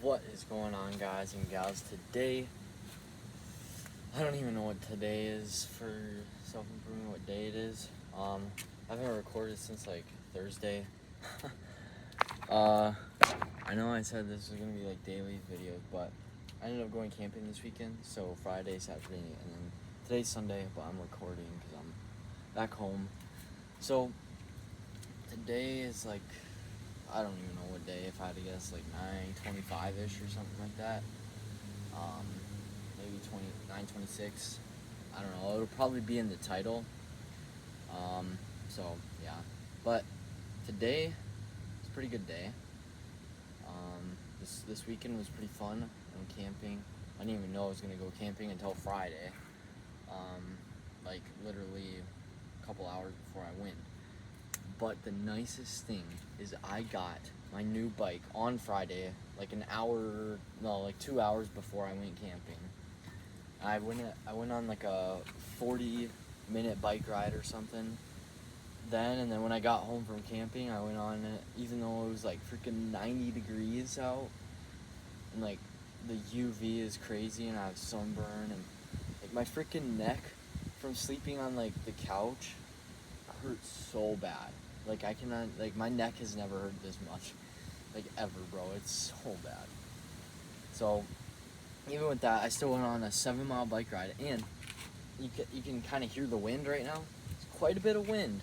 What is going on, guys and gals? Today, I don't even know what today is for self-improvement, what day it is. I haven't recorded since like Thursday. I know I said this was gonna be like daily videos, but I ended up going camping this weekend, so Friday, Saturday, and then today's Sunday, but I'm recording because I'm back home. So today is like, I don't even know what day, if I had to guess, like 9:25-ish or something like that. Maybe 9:26. I don't know. It'll probably be in the title. So yeah. But today it's a pretty good day. This weekend was pretty fun. I went camping. I didn't even know I was gonna go camping until Friday. Like literally a couple hours before I went. But the nicest thing is I got my new bike on Friday, like 2 hours before I went camping. I went on like a 40-minute bike ride or something. And then when I got home from camping, I went on it, even though it was like freaking 90 degrees out, and like the UV is crazy, and I have sunburn, and like my freaking neck from sleeping on like the couch hurts so bad. Like I cannot, like my neck has never hurt this much, like ever, bro. It's so bad. So even with that, I still went on a 7-mile bike ride, and you can kind of hear the wind right now. It's quite a bit of wind,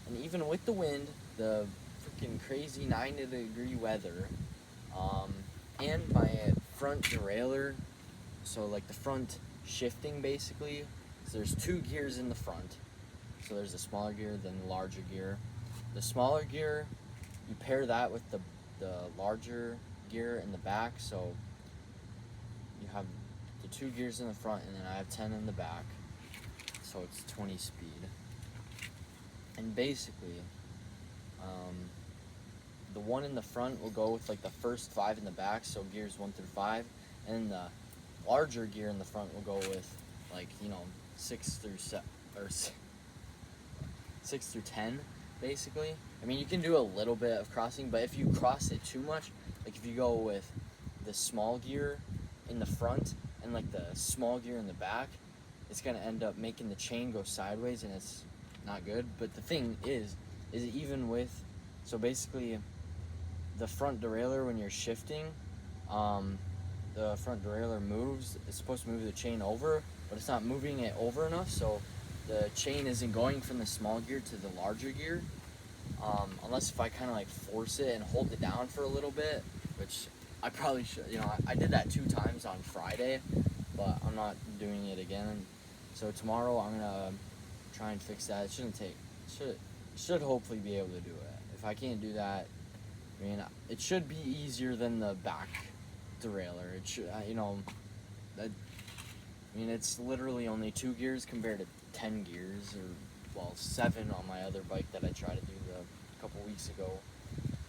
and even with the wind, the freaking crazy 90-degree weather, and my front derailleur, so like the front shifting basically. So there's 2 gears in the front. So there's a smaller gear, then the larger gear. The smaller gear, you pair that with the larger gear in the back, so you have the 2 gears in the front, and then I have 10 in the back, so it's 20 speed. And basically, the one in the front will go with like the first 5 in the back, so gears 1 through 5, and the larger gear in the front will go with like 6 through 10, basically. I mean, you can do a little bit of crossing, but if you cross it too much, like if you go with the small gear in the front and like the small gear in the back, it's gonna end up making the chain go sideways, and it's not good. But the thing is even with, so basically the front derailleur, when you're shifting, the front derailleur moves. It's supposed to move the chain over, but it's not moving it over enough, so the chain isn't going from the small gear to the larger gear, unless if I kind of like force it and hold it down for a little bit, which I probably should. I did that 2 times on Friday, but I'm not doing it again. So tomorrow I'm gonna try and fix that. It should hopefully be able to do it. If I can't do that, I mean, it should be easier than the back derailleur. It should, it's literally only 2 gears compared to 10 gears, or 7 on my other bike that I tried to do a couple weeks ago.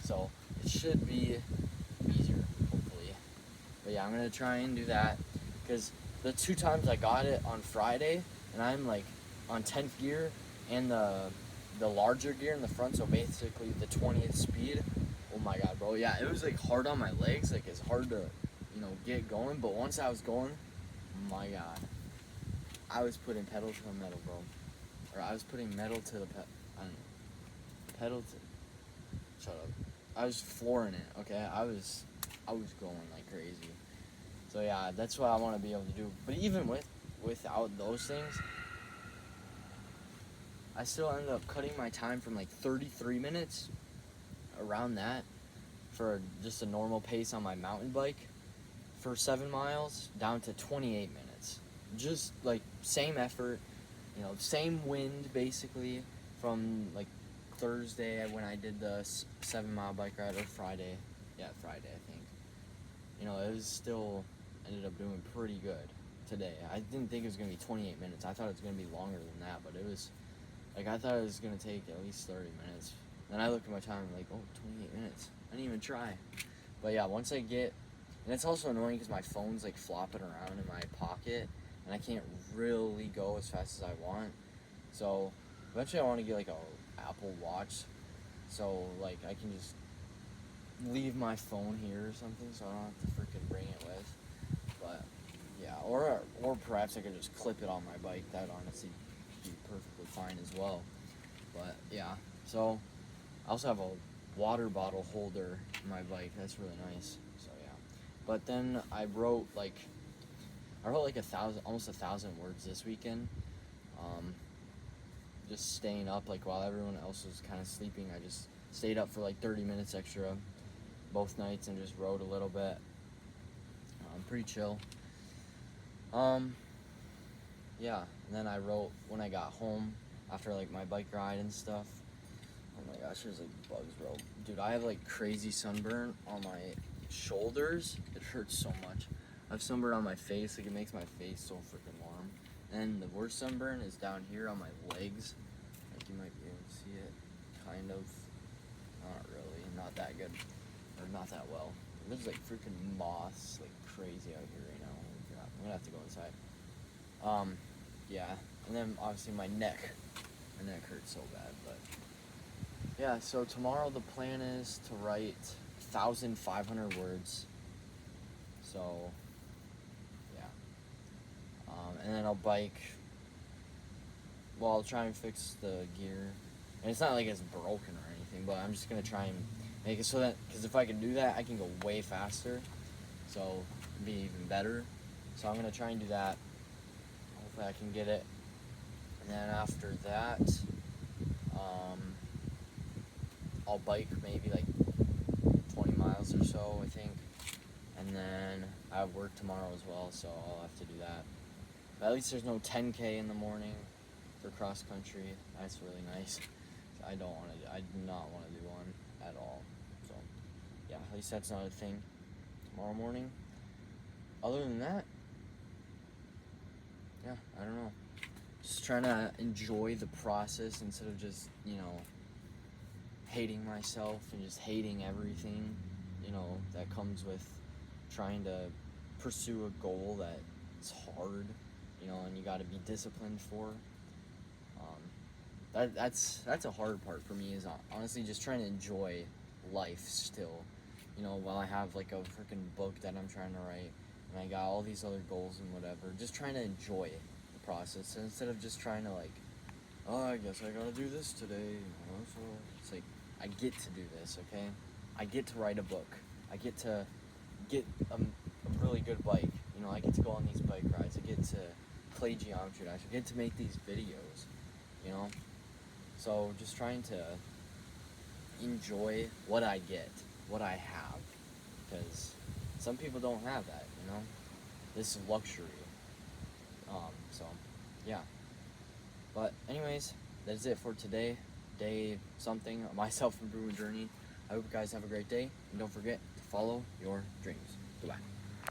So it should be easier, hopefully. But yeah, I'm gonna try and do that, because the 2 times I got it on Friday, and I'm like on 10th gear and the larger gear in the front, so basically the 20th speed. Oh my god, bro. Yeah, it was like hard on my legs. Like it's hard to get going, but once I was going, oh my god, I was putting pedal to the metal, bro. Or I was putting metal to the pedal to, shut up. I was flooring it, okay? I was going like crazy. So yeah, that's what I want to be able to do. But even without those things, I still ended up cutting my time from like 33 minutes, around that, for just a normal pace on my mountain bike for 7 miles, down to 28 minutes. Just like same effort, same wind basically, from like Thursday when I did the 7-mile bike ride, or Friday. Yeah, Friday, I think. It was still ended up doing pretty good today. I didn't think it was going to be 28 minutes. I thought it was going to be longer than that, but it was, like, I thought it was going to take at least 30 minutes. Then I looked at my time and like, 28 minutes. I didn't even try. But yeah, once I get, and it's also annoying because my phone's like flopping around in my pocket, and I can't really go as fast as I want. So eventually I want to get like a Apple Watch, so like I can just leave my phone here or something, so I don't have to freaking bring it with. But yeah, or perhaps I could just clip it on my bike. That'd honestly be perfectly fine as well. But yeah, so I also have a water bottle holder in my bike. That's really nice. So yeah, but then I wrote like 1,000, almost 1,000 words this weekend. Just staying up like while everyone else was kind of sleeping. I just stayed up for like 30 minutes extra both nights and just wrote a little bit. Pretty chill. Yeah, and then I wrote when I got home after like my bike ride and stuff. Oh my gosh, there's like bugs, bro. Dude, I have like crazy sunburn on my shoulders. It hurts so much. I have sunburn on my face, like it makes my face so freaking warm. And the worst sunburn is down here on my legs. Like you might be able to see it, kind of. Not really, not that good, or not that well. There's like freaking moths, like crazy out here right now. Holy crap. I'm gonna have to go inside. Yeah, and then obviously my neck hurts so bad, but yeah, so tomorrow the plan is to write 1,500 words, so yeah, and then I'll bike, well, I'll try and fix the gear, and it's not like it's broken or anything, but I'm just gonna try and make it so that, because if I can do that, I can go way faster, so it'd be even better, so I'm gonna try and do that. Hopefully I can get it. And then after that, I'll bike maybe like 20 miles or so, I think. And then I have work tomorrow as well, so I'll have to do that. But at least there's no 10K in the morning for cross country. That's really nice. I do not want to do one at all. So yeah, at least that's not a thing tomorrow morning. Other than that, yeah, I don't know. Just trying to enjoy the process instead of just, hating myself and just hating everything, that comes with trying to pursue a goal that's hard, and you got to be disciplined for. That's a hard part for me, is honestly just trying to enjoy life still, while I have like a freaking book that I'm trying to write, and I got all these other goals and whatever, just trying to enjoy the process instead of just trying to like, oh, I guess I gotta do this today, so it's like, I get to do this, okay? I get to write a book. I get to get a really good bike. I get to go on these bike rides. I get to play Geometry Dash. I get to make these videos, So just trying to enjoy what I get, what I have. Because some people don't have that, This luxury. So, yeah. But anyways, that's it for today. Day something, my self-improvement journey. I hope you guys have a great day, and don't forget to follow your dreams. Goodbye.